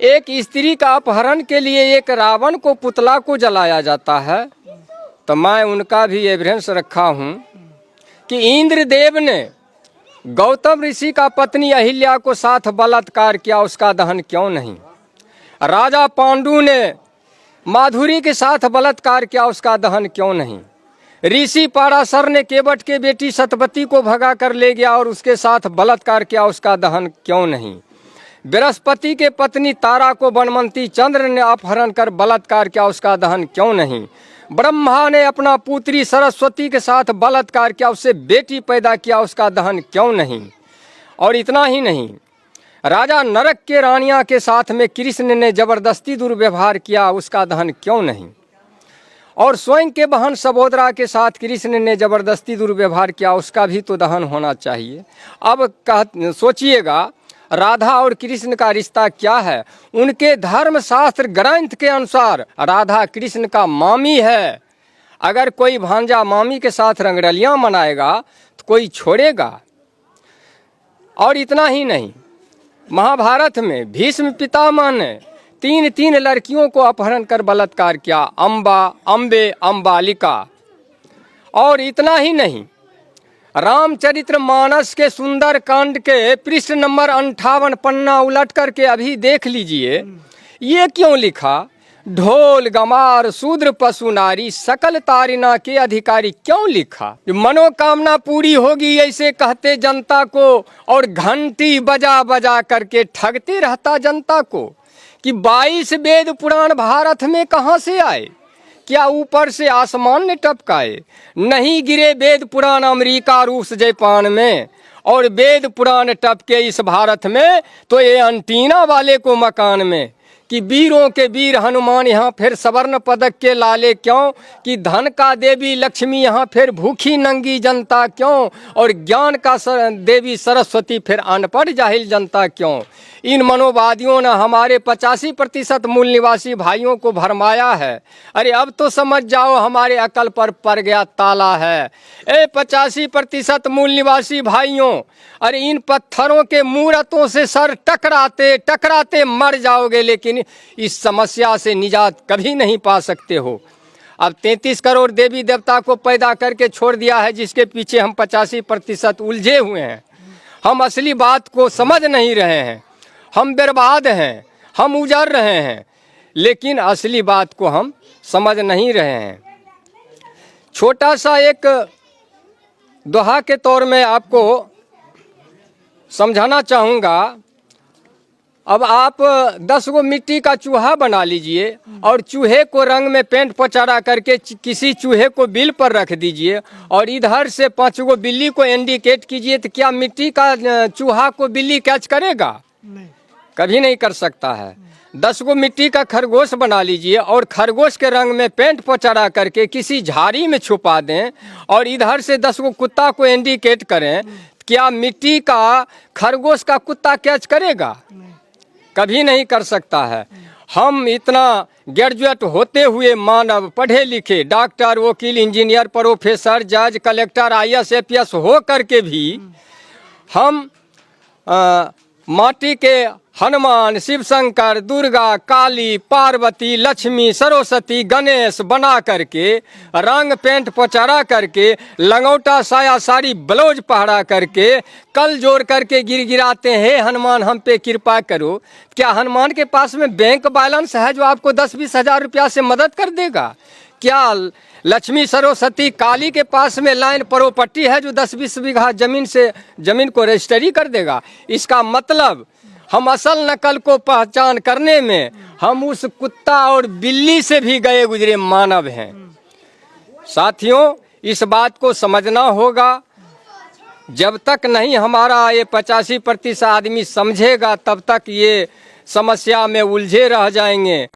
एक स्त्री का अपहरण के लिए एक रावण को पुतला को जलाया जाता है, तो मैं उनका भी एविडेंस रखा हूँ कि इंद्रदेव ने गौतम ऋषि का पत्नी अहिल्या को साथ बलात्कार किया, उसका दहन क्यों नहीं? राजा पांडु ने माधुरी के साथ बलात्कार किया, उसका दहन क्यों नहीं? ऋषि पराशर ने केवट के बेटी सतवती को भगा कर ले गया और उसके साथ बलात्कार किया, उसका दहन क्यों नहीं? बृहस्पति के पत्नी तारा को बनमंती चंद्र ने अपहरण कर बलात्कार किया, उसका दहन क्यों नहीं? ब्रह्मा ने अपना पुत्री सरस्वती के साथ बलात्कार किया, उससे बेटी पैदा किया, उसका दहन क्यों नहीं? और इतना ही नहीं, राजा नरक के रानिया के साथ में कृष्ण ने जबरदस्ती दुर्व्यवहार किया, उसका दहन क्यों नहीं? और स्वयं के बहन सबोदरा के साथ कृष्ण ने जबरदस्ती दुर्व्यवहार किया, उसका भी तो दहन होना चाहिए। अब सोचिएगा, राधा और कृष्ण का रिश्ता क्या है? उनके धर्मशास्त्र ग्रंथ के अनुसार राधा कृष्ण का मामी है। अगर कोई भांजा मामी के साथ रंगरलियां मनाएगा तो कोई छोड़ेगा? और इतना ही नहीं, महाभारत में भीष्म पितामह ने तीन लड़कियों को अपहरण कर बलात्कार किया, अम्बे, अम्बालिका। और इतना ही नहीं, रामचरितमानस के सुंदर कांड के पृष्ठ नंबर 58 पन्ना उलट करके अभी देख लीजिए, ये क्यों लिखा? ढोल गमार शूद्र पशु नारी सकल तारिना के अधिकारी, क्यों लिखा? मनोकामना पूरी होगी ऐसे कहते जनता को, और घंटी बजा बजा करके ठगते रहता जनता को कि 22 वेद पुराण भारत में कहाँ से आए? क्या ऊपर से आसमान ने टपकाए? नहीं गिरे वेद पुराण अमेरिका रूस जापान में, और वेद पुराण टपके इस भारत में तो ये अंटीना वाले को मकान में। कि वीरों के वीर हनुमान यहाँ फिर स्वर्ण पदक के लाले क्यों? कि धन का देवी लक्ष्मी यहाँ फिर भूखी नंगी जनता क्यों? और ज्ञान का देवी सरस्वती फिर अनपढ़ जाहिल जनता क्यों? इन मनोवादियों ने हमारे 85% मूल निवासी भाइयों को भरमाया है। अरे अब तो समझ जाओ, हमारे अकल पर पड़ गया ताला है। 85% मूल निवासी भाइयों, अरे इन पत्थरों के मूर्तों से सर टकराते टकराते मर जाओगे, लेकिन इस समस्या से निजात कभी नहीं पा सकते हो। अब 33 करोड़ देवी देवता को पैदा करके छोड़ दिया है, जिसके पीछे हम 85% उलझे हुए हैं। हम असली बात को समझ नहीं रहे हैं, हम बर्बाद हैं, हम उजड़ रहे हैं, लेकिन असली बात को हम समझ नहीं रहे हैं। छोटा सा एक दोहा के तौर में आपको समझाना चाहूँगा। अब आप 10 गो मिट्टी का चूहा बना लीजिए और चूहे को रंग में पेंट पचारा करके किसी चूहे को बिल पर रख दीजिए, और इधर से 5 गो बिल्ली को इंडिकेट कीजिए, तो क्या मिट्टी का चूहा को बिल्ली कैच करेगा? नहीं, कभी नहीं कर सकता है। 10 गो मिट्टी का खरगोश बना लीजिए और खरगोश के रंग में पेंट पचारा करके किसी झाड़ी में छुपा दें, और इधर से 10 गो कुत्ता को इंडिकेट करें, क्या मिट्टी का खरगोश का कुत्ता कैच करेगा? कभी नहीं कर सकता है। हम इतना ग्रेजुएट होते हुए मानव, पढ़े लिखे, डॉक्टर, वकील, इंजीनियर, प्रोफेसर, जज, कलेक्टर, IAS, APS हो करके भी हम माटी के हनुमान, शिव शंकर, दुर्गा, काली, पार्वती, लक्ष्मी, सरस्वती, गणेश बना करके रंग पेंट पचारा करके लंगोटा साया साड़ी ब्लाउज पहरा करके कल जोड़ करके गिराते हैं, हनुमान हम पे कृपा करो। क्या हनुमान के पास में बैंक बैलेंस है जो आपको 10-20 हज़ार रुपया से मदद कर देगा? क्या लक्ष्मी, सरस्वती, काली के पास में लाइन प्रॉपर्टी है जो 10-20 बीघा जमीन को रजिस्ट्री कर देगा? इसका मतलब हम असल नकल को पहचान करने में हम उस कुत्ता और बिल्ली से भी गए गुजरे मानव हैं। साथियों, इस बात को समझना होगा। जब तक नहीं हमारा ये 85% आदमी समझेगा, तब तक ये समस्या में उलझे रह जाएंगे।